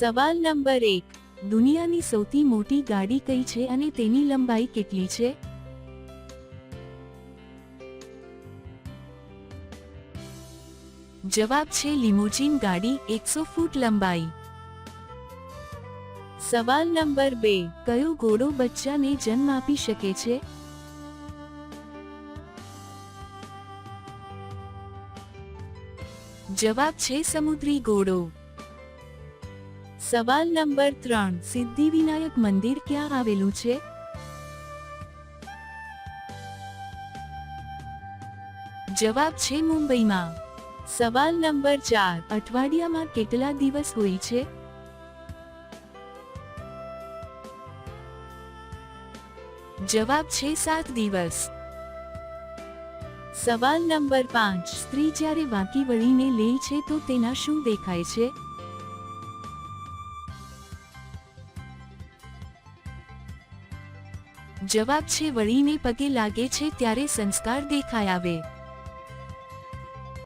સવાલ નંબર 1, દુનિયાની સૌથી મોટી ગાડી કઈ છે અને તેની લંબાઈ કેટલી છે? જવાબ છે લિમોઝીન ગાડી, 100 ફૂટ લંબાઈ. સવાલ નંબર 2, કયો ઘોડો બચ્ચાને જન્મ આપી શકે છે? જવાબ છે સમુદ્રી ઘોડો. સવાલ નંબર 3, સિદ્ધિવિનાયક મંદિર ક્યાં આવેલું છે? જવાબ છે મુંબઈમાં. સવાલ નંબર 4, અઠવાડિયામાં કેટલા દિવસ હોય છે? જવાબ છે 7 દિવસ. સવાલ નંબર 5, સ્ત્રી જ્યારે વાંકી વળીને લે છે તો તેના શું દેખાય છે? જવાબ છે વળીને પગે લાગે છે ત્યારે સંસ્કાર દેખાય આવે.